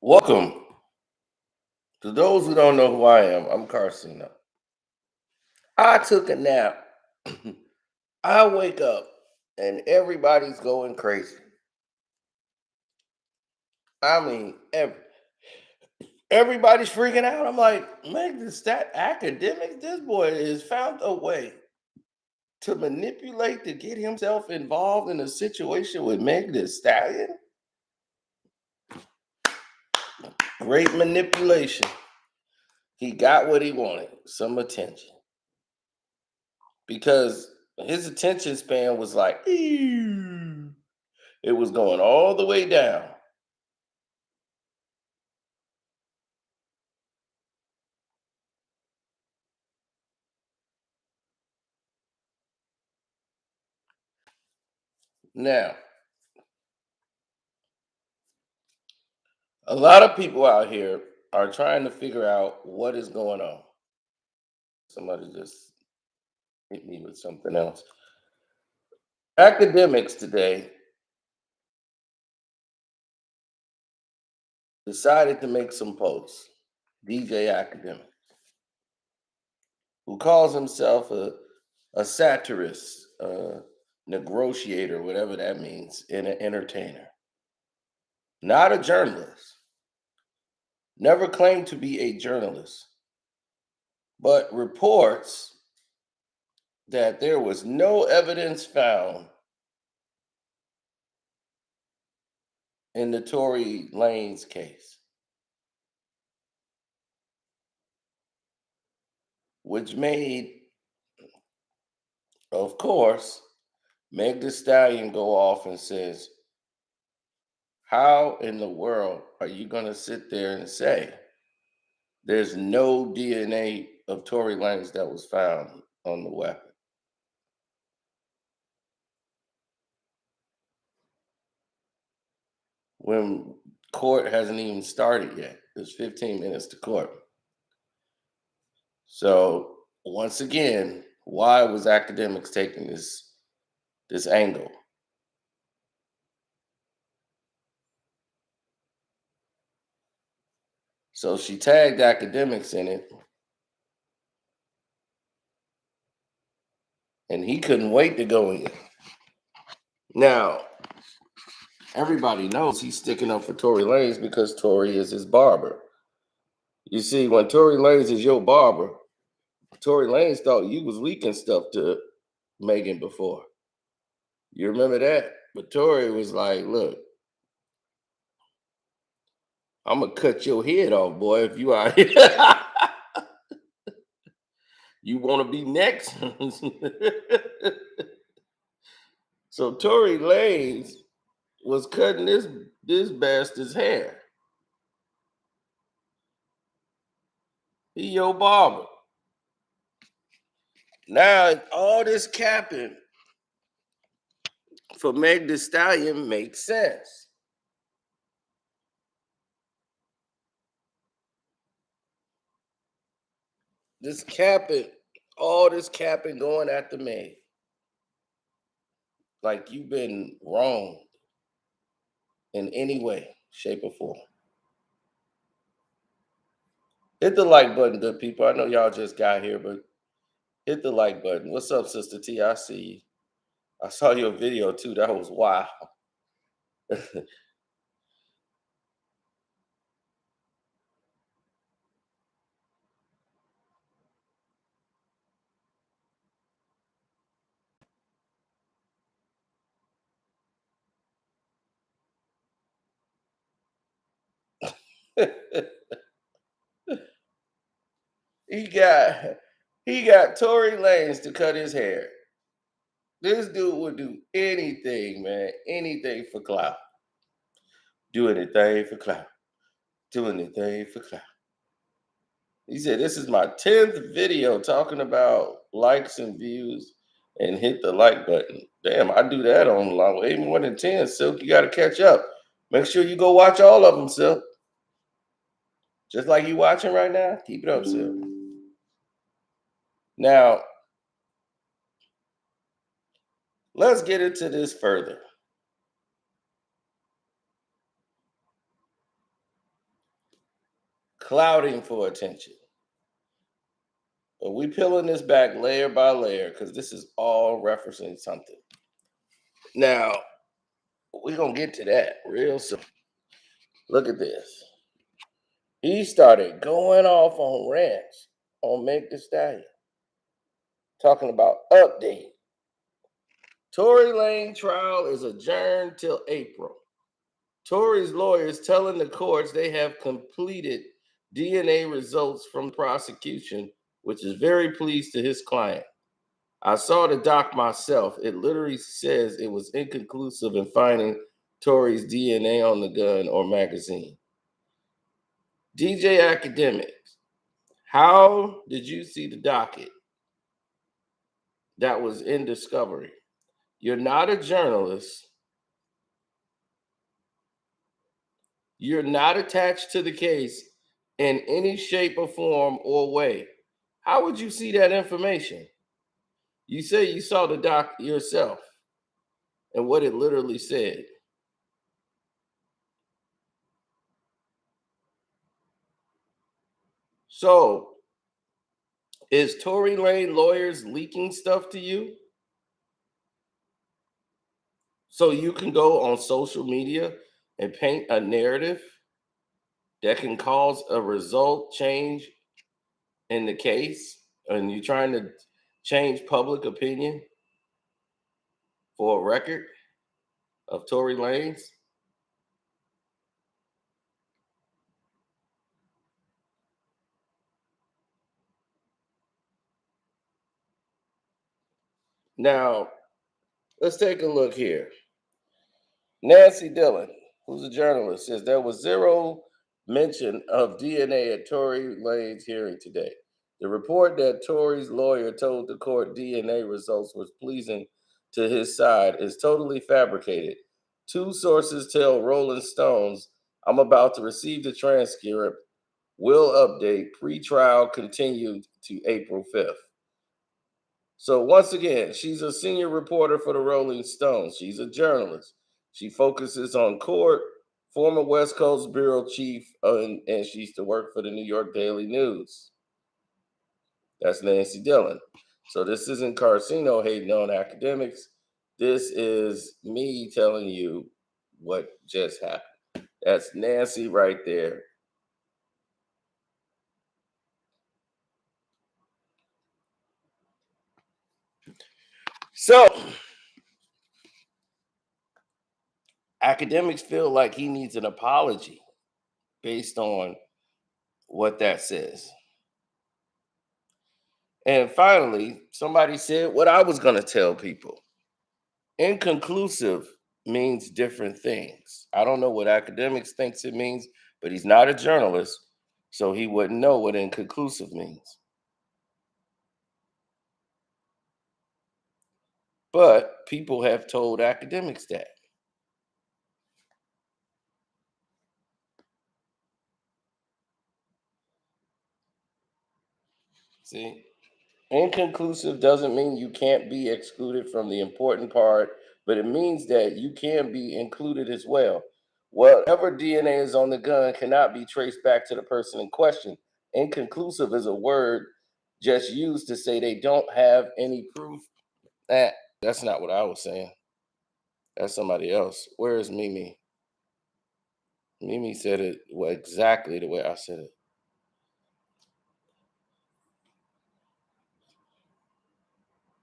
Welcome. To those who don't know who I am, I'm Carcino. I took a nap. I wake up and everybody's going crazy. I mean, everybody's freaking out. I'm like, Meg Thee academics, this boy has found a way to manipulate to get himself involved in a situation with Meg Thee Stallion. Great manipulation. He got what he wanted, some attention. Because his attention span was like, "Ew." It was going all the way down. Now, a lot of people out here are trying to figure out what is going on. Somebody just hit me with something else. Academics today decided to make some posts. DJ Academic, who calls himself a satirist, a negotiator, whatever that means, and an entertainer. Not a journalist. Never claimed to be a journalist, but reports that there was no evidence found in the Tory Lanez case, which made, of course, Meg Thee Stallion go off and says, how in the world are you going to sit there and say there's no DNA of Tory Lanez that was found on the weapon? When court hasn't even started yet. There's 15 minutes to court. So once again, why was academics taking this angle? So she tagged academics in it, and he couldn't wait to go in. Now, everybody knows he's sticking up for Tory Lanez because Tory is his barber. You see, when Tory Lanez is your barber, Tory Lanez thought you was leaking stuff to Megan before. You remember that? But Tory was like, look, I'm gonna cut your head off, boy, if you are you wanna be next. So Tory Lanez was cutting this bastard's hair. He your barber. Now all this capping for Meg Thee Stallion makes sense. This capping, all this capping going after Meg. Like you've been wrong in any way, shape, or form. Hit the like button, good people. I know y'all just got here, but hit the like button. What's up, Sister T? I see you. I saw your video too. That was wow. he got he got Tory Lanez to cut his hair. This dude would do anything, man. Anything for clout. Do anything for clout. Do anything for clout. He said, this is my 10th video talking about likes and views and hit the like button. Damn, I do that on way more than 10. Silk, you got to catch up. Make sure you go watch all of them, Silk. Just like you watching right now. Keep it up, Silk. Now, let's get into this further. clouding for attention. But we peeling this back layer by layer because this is all referencing something. Now, we're going to get to that real soon. Look at this. He started going off on rants on Meg Thee Stallion, talking about update. Tory Lane trial is adjourned till April. Tory's lawyers telling the courts they have completed DNA results from prosecution, which is very pleased to his client. I saw the doc myself. It literally says it was inconclusive in finding Tory's DNA on the gun or magazine. DJ Academiks, how did you see the docket that was in discovery? You're not a journalist. You're not attached to the case in any shape or form or way. How would you see that information? You say you saw the doc yourself and what it literally said. So, is Tory Lane lawyers leaking stuff to you so you can go on social media and paint a narrative that can cause a result change in the case? And you're trying to change public opinion for a record of Tory Lane's? Now, let's take a look here. Nancy Dillon, who's a journalist, says there was zero mention of DNA at Tory Lane's hearing today. The report that Tory's lawyer told the court DNA results was pleasing to his side is totally fabricated. Two sources tell Rolling Stones, I'm about to receive the transcript. Will update. Pre-trial continued to April 5th. So once again, she's a senior reporter for the Rolling Stones. She's a journalist. She focuses on court, former West Coast bureau chief, and she used to work for the New York Daily News. That's Nancy Dillon. So this isn't Carcino hating on academics. This is me telling you what just happened. That's Nancy right there. So academics feel like he needs an apology based on what that says. And finally, somebody said what I was going to tell people. Inconclusive means different things. I don't know what academics thinks it means, but he's not a journalist, so he wouldn't know what inconclusive means. But people have told academics that. See? Inconclusive doesn't mean you can't be excluded from the important part, but it means that you can be included as well. Whatever DNA is on the gun cannot be traced back to the person in question. Inconclusive is a word just used to say they don't have any proof. That's not what I was saying. That's somebody else. Where is Mimi? Mimi said it exactly the way I said it.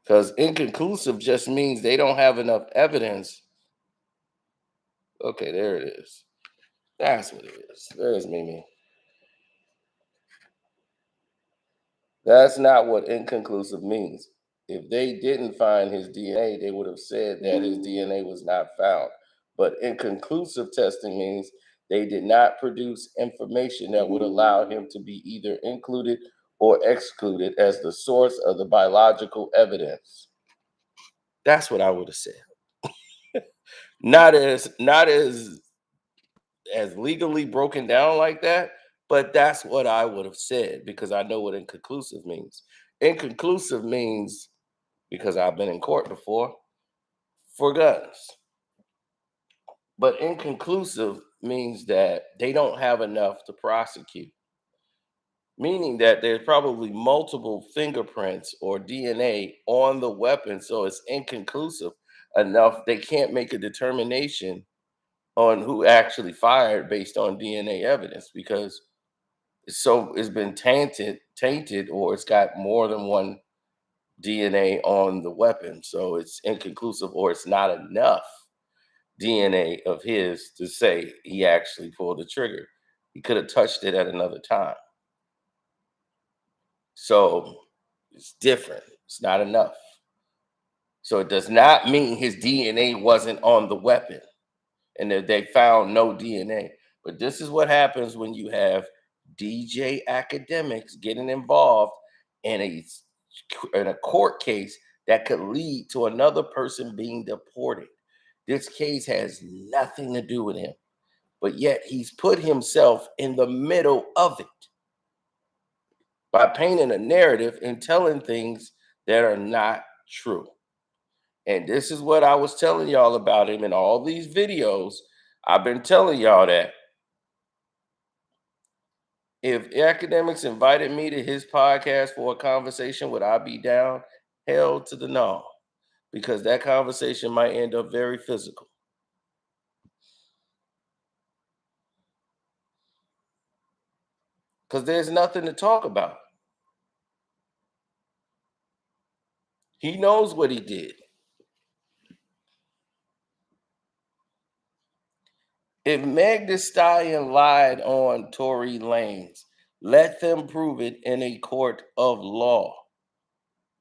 Because inconclusive just means they don't have enough evidence. Okay, there it is. That's what it is. There's Mimi. That's not what inconclusive means. If they didn't find his DNA, they would have said that his DNA was not found. But inconclusive testing means they did not produce information that would allow him to be either included or excluded as the source of the biological evidence. That's what I would have said. Not as legally broken down like that, but that's what I would have said because I know what inconclusive means. Inconclusive means, because I've been in court before, for guns. But inconclusive means that they don't have enough to prosecute. meaning that there's probably multiple fingerprints or DNA on the weapon, so it's inconclusive enough they can't make a determination on who actually fired based on DNA evidence because it's been tainted or it's got more than one DNA on the weapon, so it's inconclusive or it's not enough DNA of his to say he actually pulled the trigger. He could have touched it at another time. So it's different. It's not enough. So it does not mean his DNA wasn't on the weapon and that they found no DNA. But this is what happens when you have DJ academics getting involved in a court case that could lead to another person being deported. This case has nothing to do with him, but yet he's put himself in the middle of it by painting a narrative and telling things that are not true. And this is what I was telling y'all about him in all these videos. I've been telling y'all that if academics invited me to his podcast for a conversation, would I be down? Hell to the no, because that conversation might end up very physical. Because there's nothing to talk about. He knows what he did. If Meg Thee Stallion lied on Tory Lanez, let them prove it in a court of law.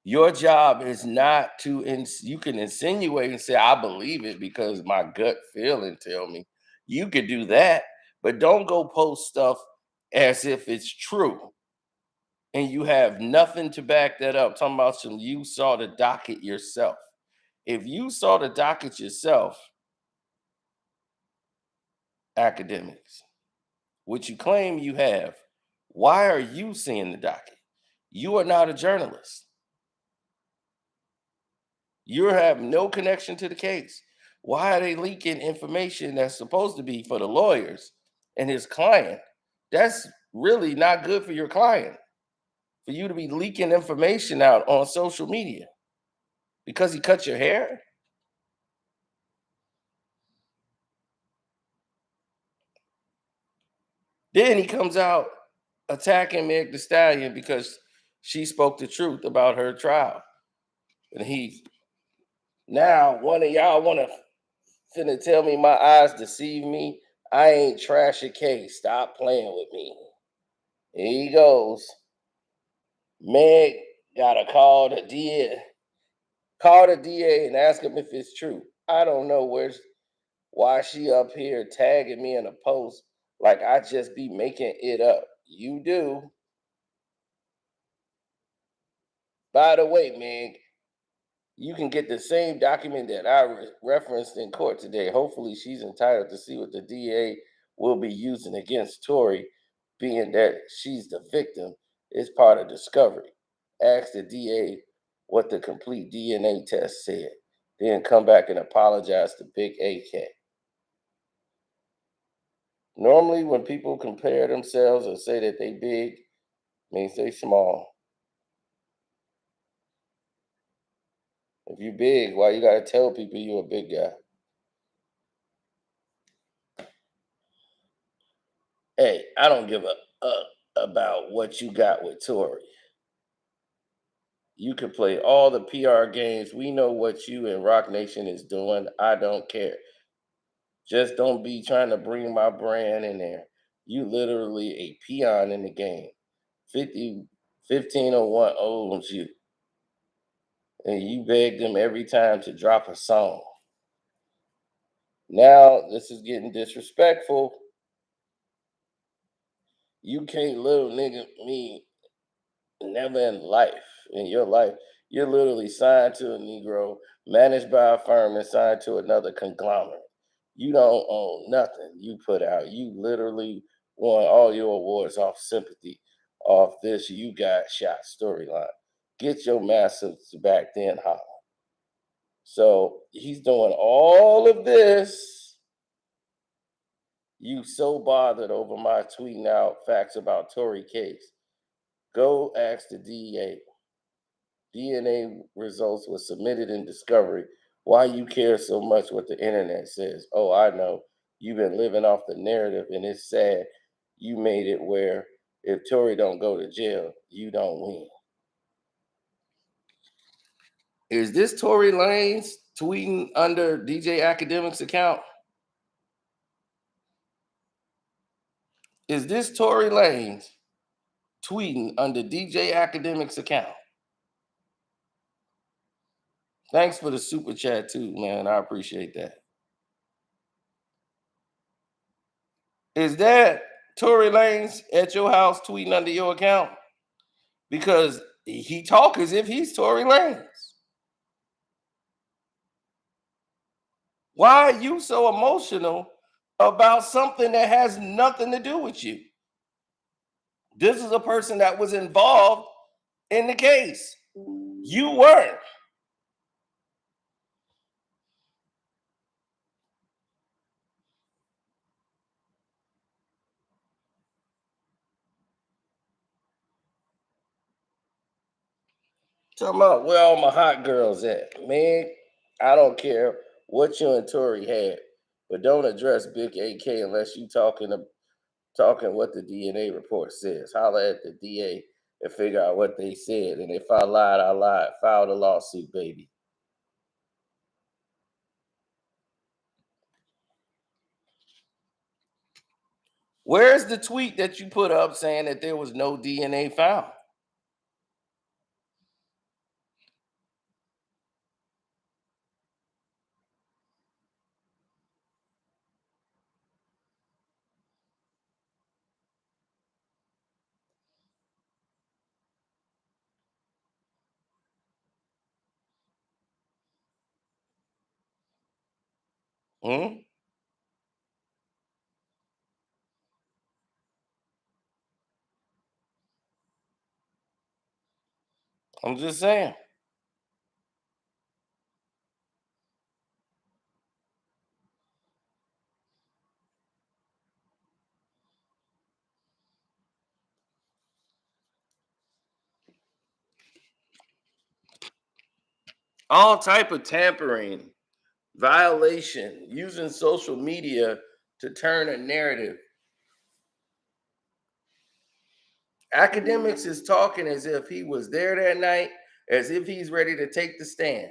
Your job is not to you can insinuate and say I believe it because my gut feeling tell me. You could do that, but don't go post stuff as if it's true and you have nothing to back that up. Talking about some you saw the docket yourself. If you saw the docket yourself, academics, which you claim you have, why are you seeing the docket? You are not a journalist. You have no connection to the case. Why are they leaking information that's supposed to be for the lawyers and his client? That's really not good for your client, for you to be leaking information out on social media because he cut your hair. Then he comes out attacking Meg Thee Stallion because she spoke the truth about her trial. And he now one of y'all want to finna tell me my eyes deceive me. I ain't trash a case. Stop playing with me. Here he goes. Meg gotta call the DA and ask him if it's true. I don't know why she up here tagging me in a post like I just be making it up. You do. By the way, Meg, you can get the same document that I referenced in court today. Hopefully, she's entitled to see what the DA will be using against Tory, being that she's the victim, is part of discovery. Ask the DA what the complete DNA test said, then come back and apologize to Big AK. Normally, when people compare themselves or say that they big, means they small. If you big, why you gotta tell people you a big guy? Hey, I don't give a about what you got with Tory. You can play all the PR games. We know what you and Rock Nation is doing. I don't care. Just don't be trying to bring my brand in there. You literally a peon in the game. 50, 1501 owns you. And you beg them every time to drop a song. Now this is getting disrespectful. You can't little nigga me never in life, in your life, you're literally signed to a Negro, managed by a firm, and signed to another conglomerate. You don't own nothing you put out. You literally won all your awards off sympathy, off this you got shot storyline. Get your massives back then, holla. So he's doing all of this. You so bothered over my tweeting out facts about Tory case. Go ask the DEA. DNA results were submitted in discovery. Why you care so much what the internet says? Oh, I know. You've been living off the narrative, and it's sad you made it where if Tory don't go to jail, you don't win. Is this Tory Lanez tweeting under DJ Academics account? Is this Tory Lanez tweeting under DJ Academics account? Thanks for the super chat too, man. I appreciate that. Is that Tory Lanez at your house tweeting under your account? Because he talk as if he's Tory Lanez. Why are you so emotional about something that has nothing to do with you? This is a person that was involved in the case. You weren't. Talking about where all my hot girls at. Man, I don't care what you and Tory had, but don't address Big AK unless you talking what the DNA report says. Holler at the DA and figure out what they said. And if I lied, I lied. File the lawsuit, baby. Where's the tweet that you put up saying that there was no DNA found? Hmm? I'm just saying. All type of tampering, violation, using social media to turn a narrative. Academics is talking as if he was there that night, as if he's ready to take the stand.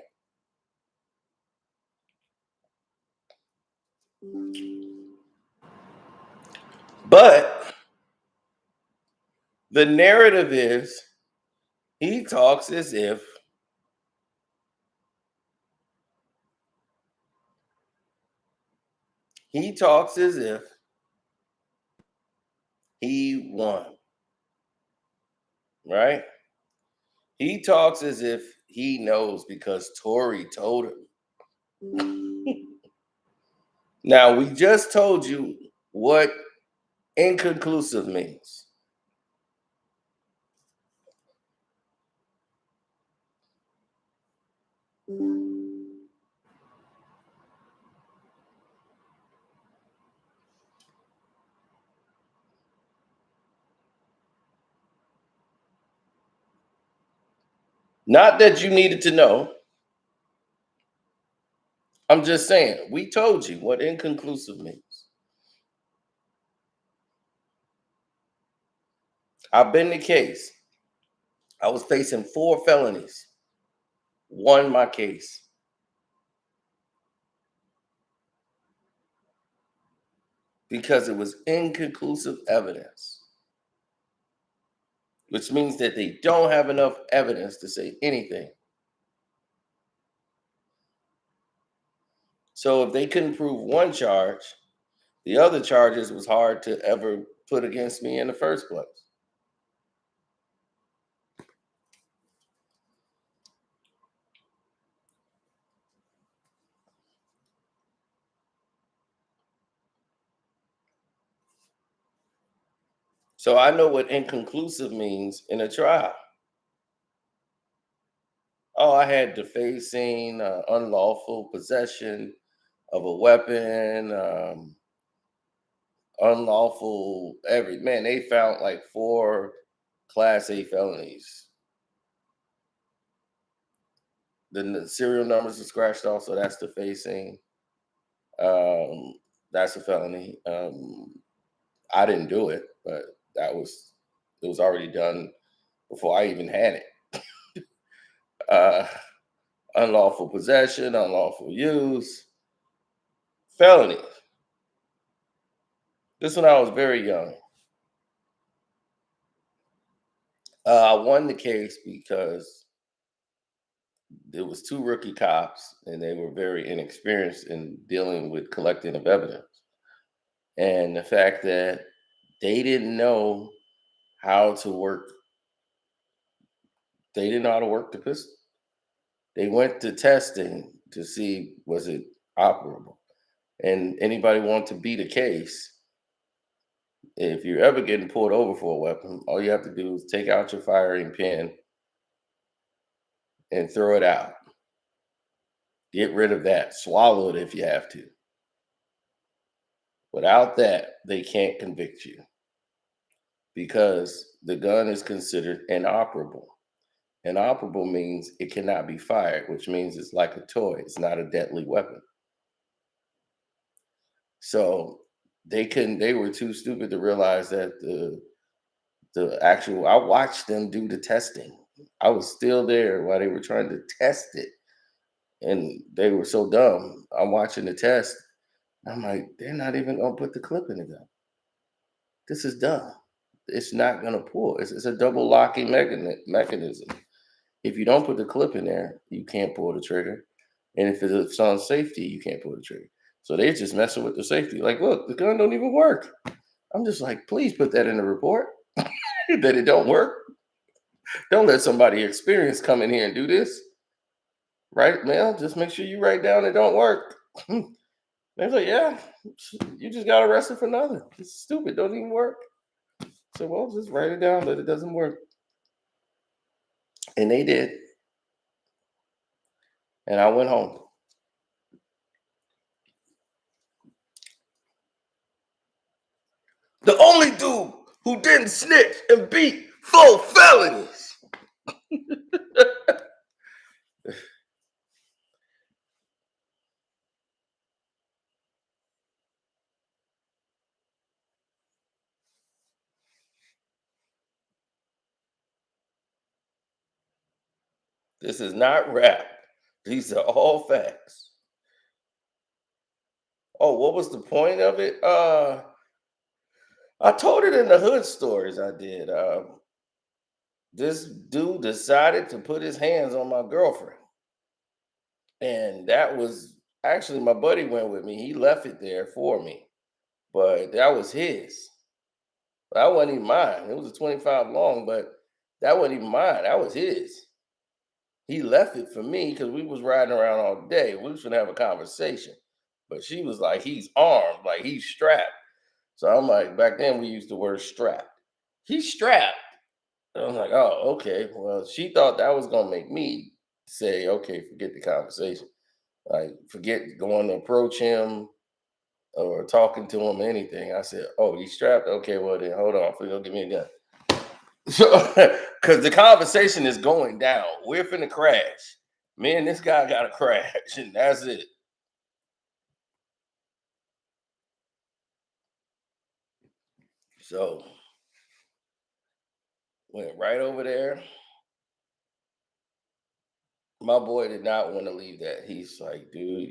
But the narrative is he talks as if he talks as if he won, right? He talks as if he knows because Tory told him. Now, we just told you what inconclusive means. Not that you needed to know. I'm just saying, we told you what inconclusive means. I've been the case. I was facing 4 felonies, won my case. Because it was inconclusive evidence, which means that they don't have enough evidence to say anything. So if they couldn't prove one charge, the other charges was hard to ever put against me in the first place. So I know what inconclusive means in a trial. Oh, I had defacing, unlawful possession of a weapon, unlawful every man. They found like 4 Class A felonies. Then the serial numbers are scratched off, so that's the facing. Um, that's a felony. I didn't do it, but it was already done before I even had it. Uh, Unlawful possession, unlawful use, felony. This when I was very young. I won the case because there was two rookie cops, and they were very inexperienced in dealing with collecting of evidence, and the fact that they didn't know how to work. They didn't know how to work the pistol. They went to testing to see was it operable. And anybody want to beat a case, if you're ever getting pulled over for a weapon, all you have to do is take out your firing pin and throw it out. Get rid of that. Swallow it if you have to. Without that, they can't convict you because the gun is considered inoperable. Inoperable means it cannot be fired, which means it's like a toy. It's not a deadly weapon. So they were too stupid to realize that I watched them do the testing. I was still there while they were trying to test it. And they were so dumb. I'm watching the test. I'm like, they're not even gonna put the clip in the gun. This is dumb. It's not gonna pull. It's a double locking mechanism. If you don't put the clip in there, you can't pull the trigger. And if it's on safety, you can't pull the trigger. So they're just messing with the safety. Like, look, the gun don't even work. I'm just like, please put that in the report that it don't work. Don't let somebody experienced come in here and do this. Right, Mel? Just make sure you write down it don't work. They're like, yeah, you just got arrested for nothing. It's stupid. Don't even work. So, well, just write it down that it doesn't work. And they did. And I went home. The only dude who didn't snitch and beat 4 felonies. This is not rap. These are all facts. Oh, what was the point of it? I told it in the hood stories I did. This dude decided to put his hands on my girlfriend. And that was actually my buddy went with me. He left it there for me, but that was his. That wasn't even mine. It was a 25 long, but that wasn't even mine. That was his. He left it for me because we was riding around all day. We was gonna have a conversation. But she was like, he's armed, like he's strapped. So I'm like, back then we used the word strapped. He's strapped. And I'm like, oh, okay. Well, she thought that was gonna make me say, okay, forget the conversation. Like, forget going to approach him or talking to him or anything. I said, oh, he's strapped? Okay, well then hold on. Please don't give me a gun. So, because the conversation is going down. We're finna crash. Me and this guy got to crash, and that's it. So, went right over there. My boy did not want to leave that. He's like, dude,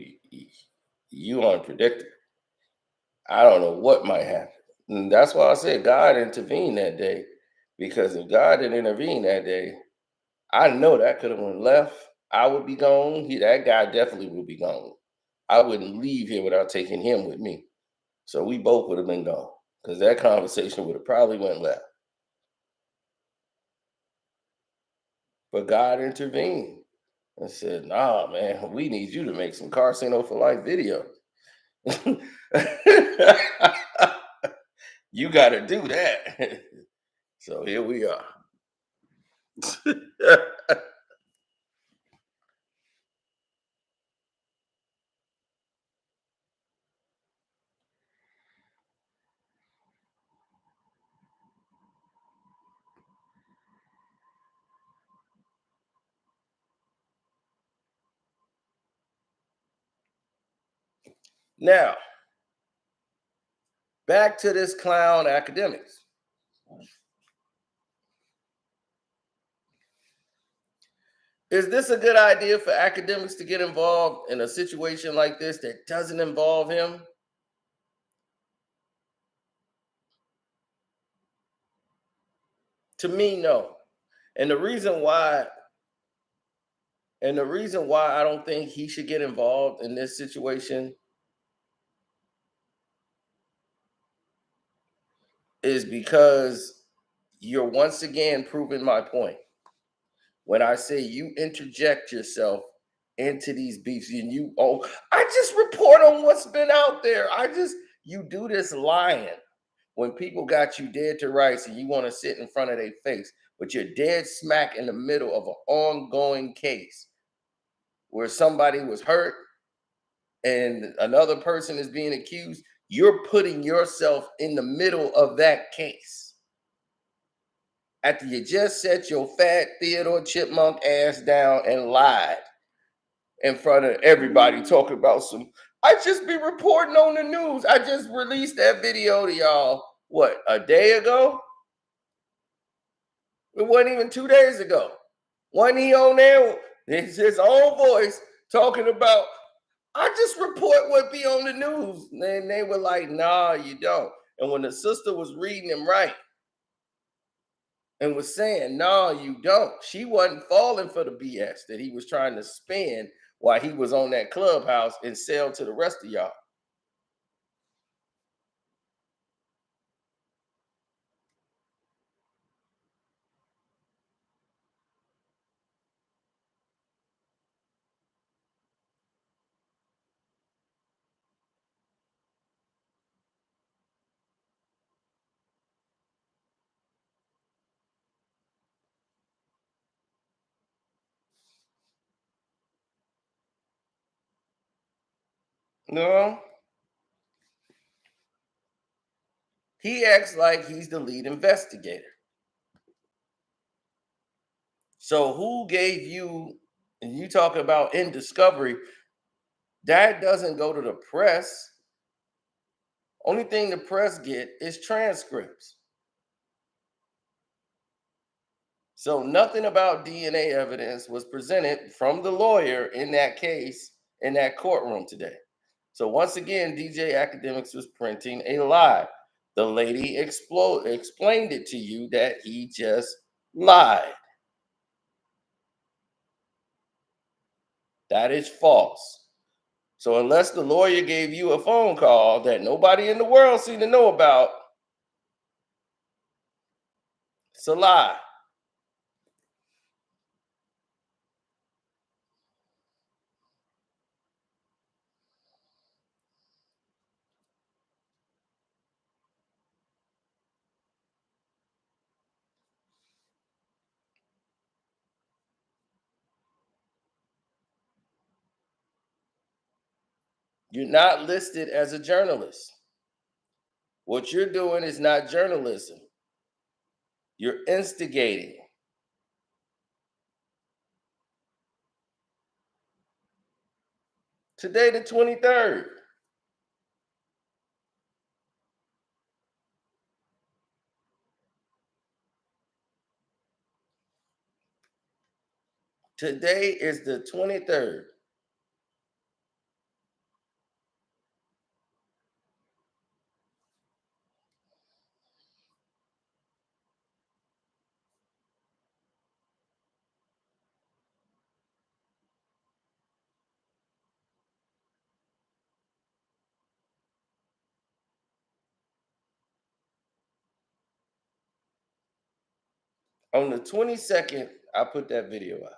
you unpredictable. I don't know what might happen. And that's why I said God intervened that day. Because if God didn't intervene that day, I know that could have went left. I would be gone. That guy definitely would be gone. I wouldn't leave here without taking him with me. So we both would have been gone because that conversation would have probably went left. But God intervened and said, "Nah, man, we need you to make some Casino for Life videos. You got to do that." So here we are. Now, back to this clown academics. Is this a good idea for academics to get involved in a situation like this that doesn't involve him? To me, no. And the reason why I don't think he should get involved in this situation is because you're once again proving my point. When I say you interject yourself into these beefs and I just report on what's been out there. You do this lying when people got you dead to rights and you want to sit in front of their face, but you're dead smack in the middle of an ongoing case where somebody was hurt and another person is being accused. You're putting yourself in the middle of that case after you just set your fat Theodore Chipmunk ass down and lied in front of everybody talking about I just be reporting on the news. I just released that video to y'all, what, a day ago? It wasn't even 2 days ago. Wasn't he on there? It's his own voice talking about, I just report what be on the news. And they were like, nah, you don't. And when the sister was reading him right and was saying, no, you don't, she wasn't falling for the BS that he was trying to spin while he was on that clubhouse and sell to the rest of y'all. No, he acts like he's the lead investigator. So who gave you, and you talk about in discovery, that doesn't go to the press. Only thing the press get is transcripts. So nothing about DNA evidence was presented from the lawyer in that case in that courtroom today. So once again, DJ Academics was printing a lie. The lady explained it to you that he just lied. That is false. So unless the lawyer gave you a phone call that nobody in the world seemed to know about, it's a lie. You're not listed as a journalist. What you're doing is not journalism. You're instigating. Today, the 23rd. Today is the 23rd. On the 22nd, I put that video out.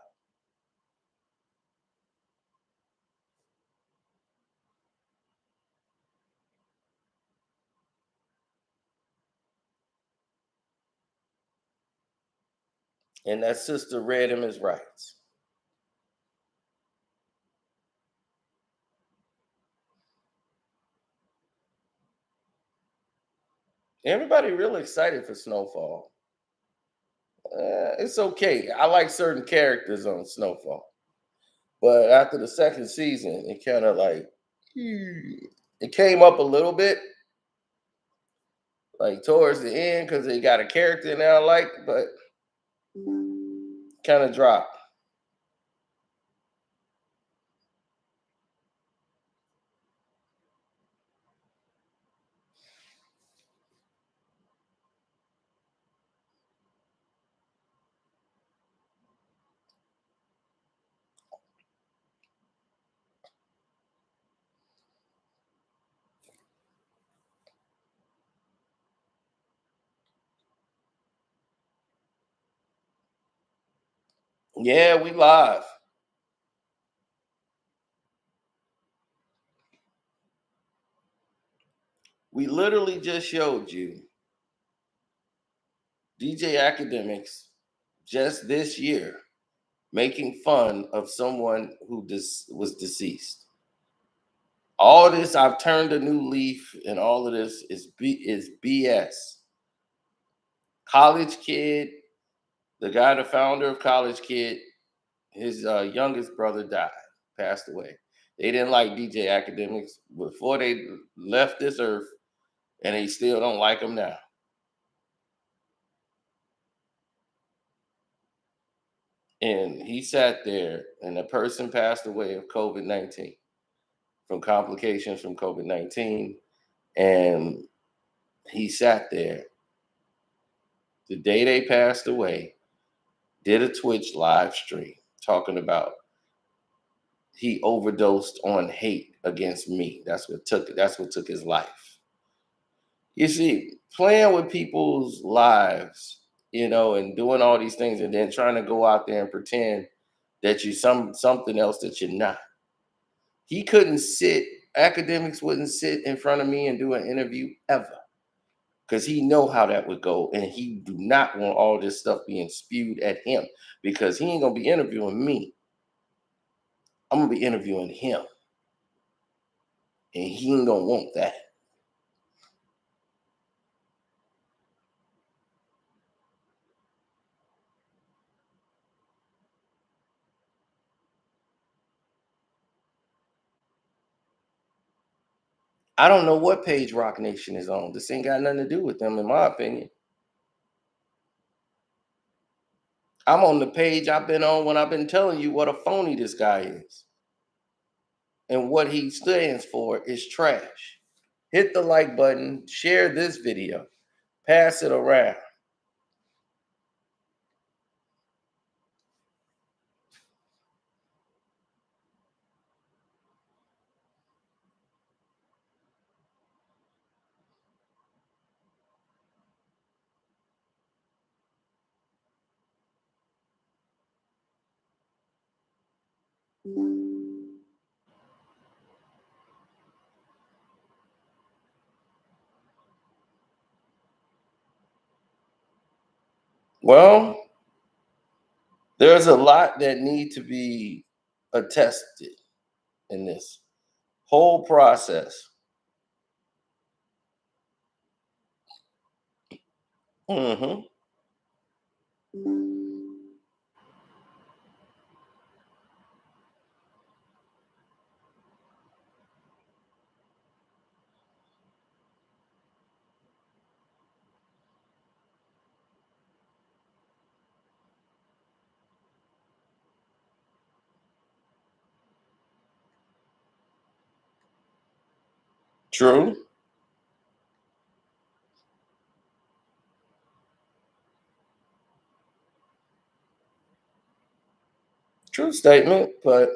And that sister read him his rights. Everybody really excited for Snowfall. It's okay. I like certain characters on Snowfall. But after the second season, it kind of like, It came up a little bit, like towards the end, because they got a character now I like, but kind of dropped. Yeah, we live. We literally just showed you DJ Academics just this year making fun of someone who was deceased. All this, I've turned a new leaf, and all of this is BS. College Kid, the guy, the founder of College Kid, his youngest brother died, passed away. They didn't like DJ Academics before they left this earth, and they still don't like him now. And he sat there, and a person passed away of COVID-19, from complications from COVID-19. And he sat there the day they passed away, did a Twitch live stream talking about he overdosed on hate against me. That's what took his life. You see, playing with people's lives, and doing all these things, and then trying to go out there and pretend that you're something else that you're not. He couldn't sit, Academics wouldn't sit in front of me and do an interview ever. Because he know how that would go, and he do not want all this stuff being spewed at him, because he ain't gonna be interviewing me. I'm gonna be interviewing him, and he ain't gonna want that. I don't know what page Rock Nation is on. This ain't got nothing to do with them, in my opinion. I'm on the page I've been on when I've been telling you what a phony this guy is. And what he stands for is trash. Hit the like button, share this video, pass it around. Well, there's a lot that need to be attested in this whole process. Hmm. True. True statement, but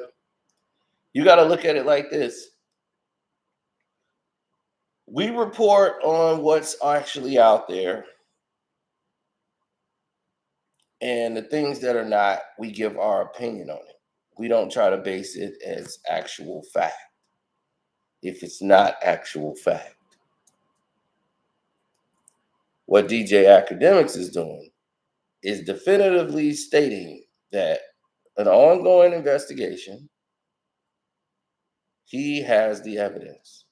you got to look at it like this. We report on what's actually out there, and the things that are not, we give our opinion on it. We don't try to base it as actual fact if it's not actual fact. What DJ Academics is doing is definitively stating that an ongoing investigation, he has the evidence.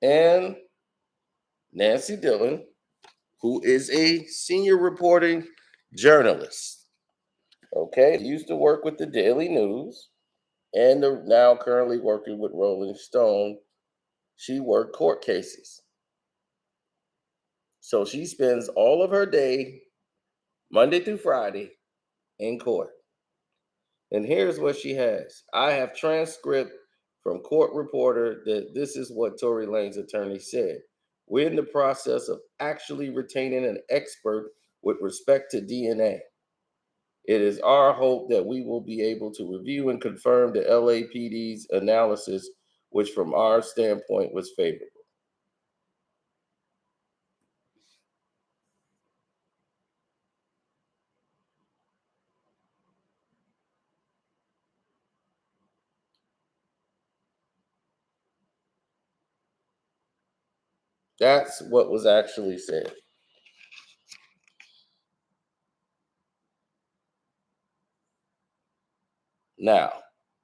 And Nancy Dillon, who is a senior reporting journalist, Okay, used to work with the Daily News and now currently working with Rolling Stone. She worked court cases. So she spends all of her day, Monday through Friday, in court. And here's what she has. I have transcript from court reporter that this is what Tory Lane's attorney said. We're in the process of actually retaining an expert with respect to DNA. It is our hope that we will be able to review and confirm the LAPD's analysis, which from our standpoint was favorable. That's what was actually said. Now,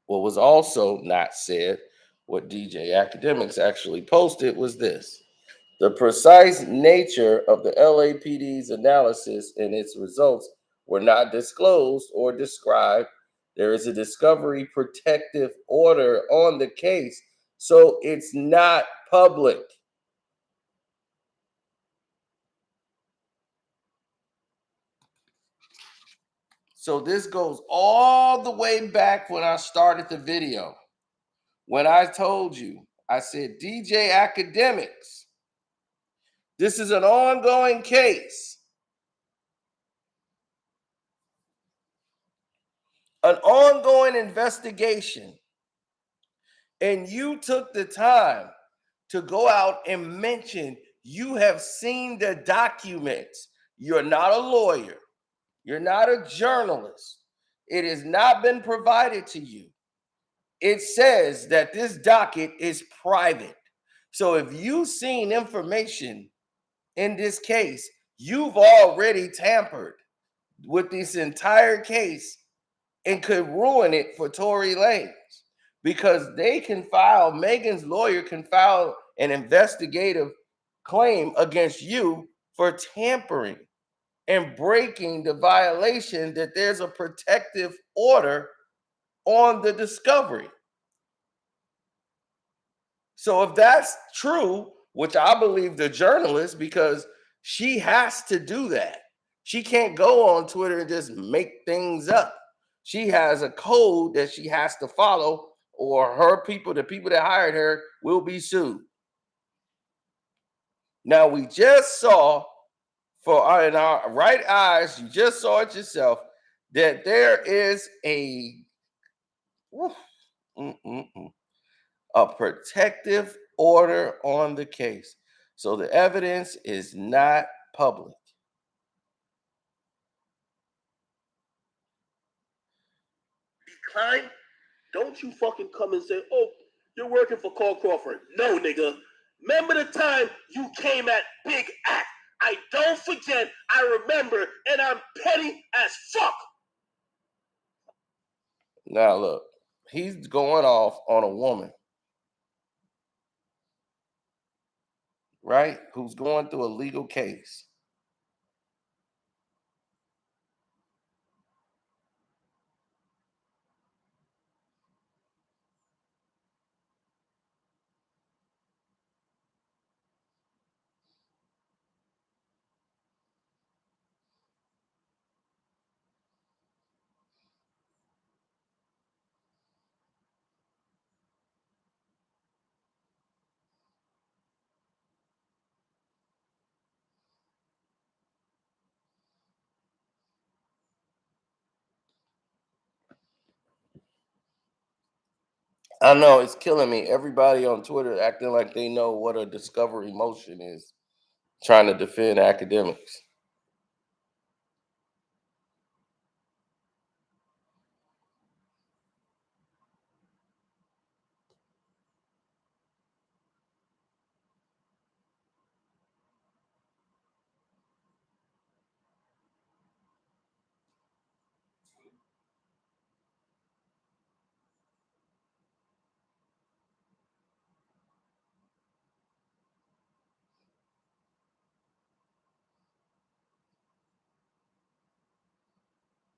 what was also not said, what DJ Academiks actually posted, was this. The precise nature of the LAPD's analysis and its results were not disclosed or described. There is a discovery protective order on the case, so it's not public. So this goes all the way back when I started the video. When I told you, I said, DJ Academiks, this is an ongoing case. An ongoing investigation. And you took the time to go out and mention you have seen the documents. You're not a lawyer. You're not a journalist. It has not been provided to you. It says that this docket is private. So if you've seen information in this case, you've already tampered with this entire case and could ruin it for Tory Lanez because they can file, Megan's lawyer can file an investigative claim against you for tampering and breaking the violation that there's a protective order on the discovery. So if that's true, which I believe the journalist, because she has to do that. She can't go on Twitter and just make things up. She has a code that she has to follow, or her people, the people that hired her, will be sued. Now, we just saw, in our right eyes, you just saw it yourself, that there is a a protective order on the case. So the evidence is not public. Klein, don't you fucking come and say, oh, you're working for Cole Crawford. No, nigga. Remember the time you came at Big Act? I don't forget, I remember, and I'm petty as fuck. Now look, he's going off on a woman, right? Who's going through a legal case. I know it's killing me. Everybody on Twitter acting like they know what a discovery motion is, trying to defend academics.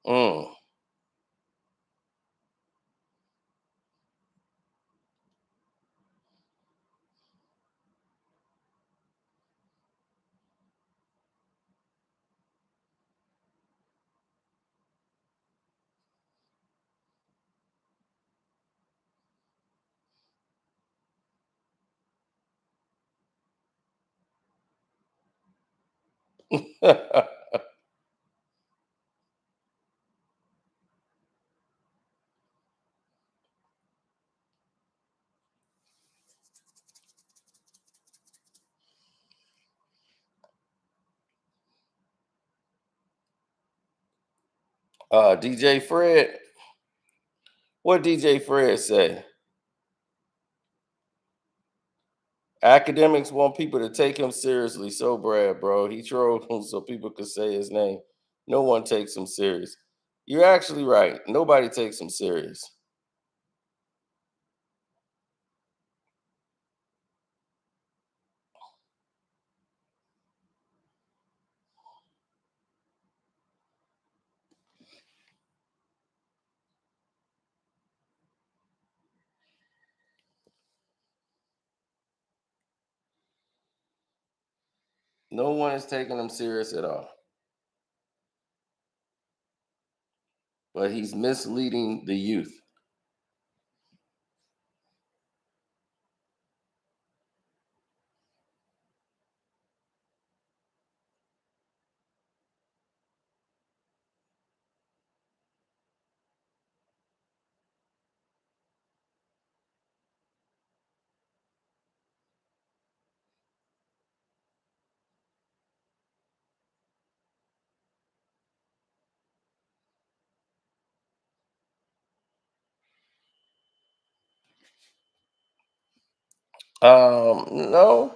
Mm. DJ Fred. What DJ Fred say? Academics want people to take him seriously. So Brad, bro. He trolled him so people could say his name. No one takes him serious. You're actually right. Nobody takes him serious. No one is taking him serious at all. But he's misleading the youth. No,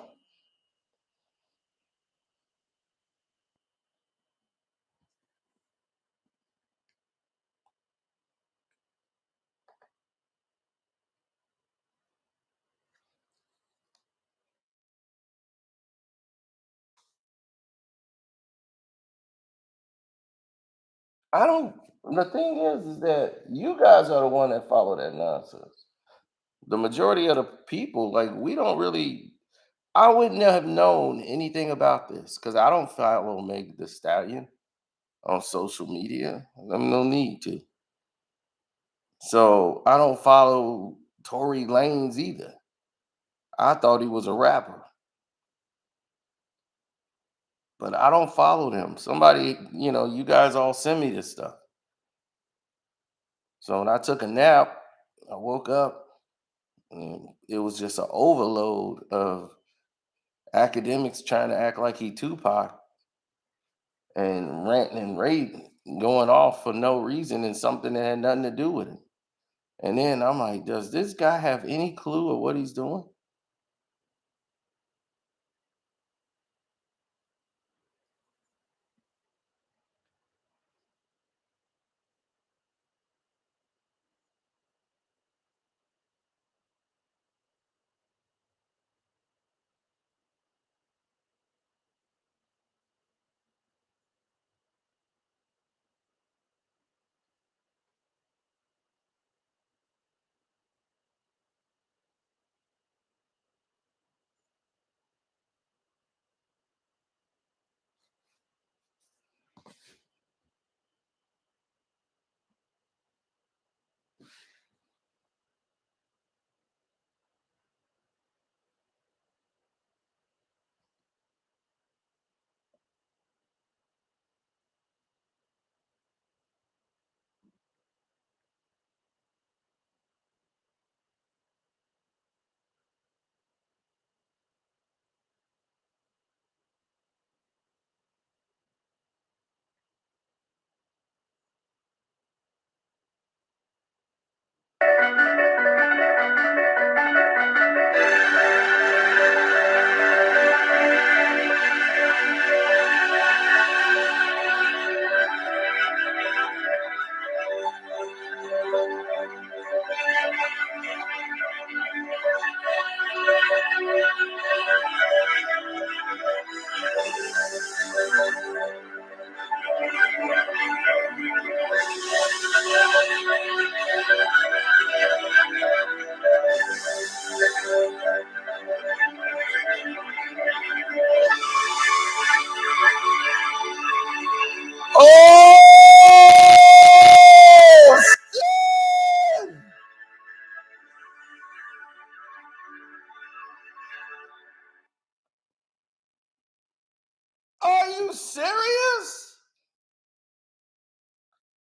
I don't. The thing is that you guys are the one that follow that nonsense. The majority of the people, like, we don't really. I wouldn't have known anything about this because I don't follow Meg Thee Stallion on social media. I'm no need to. So I don't follow Tory Lanez either. I thought he was a rapper, but I don't follow them. Somebody, you guys all send me this stuff. So when I took a nap, I woke up and it was just an overload of academics trying to act like he Tupac and ranting and raving, going off for no reason and something that had nothing to do with it. And then I'm like, does this guy have any clue of what he's doing?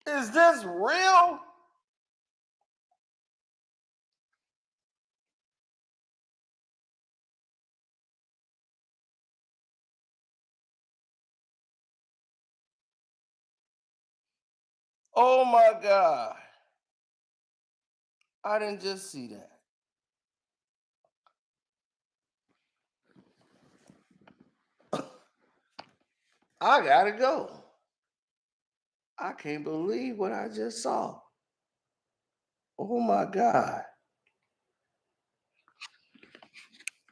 Is this real? Oh my God. I didn't just see that. I gotta go. I can't believe what I just saw. Oh my God.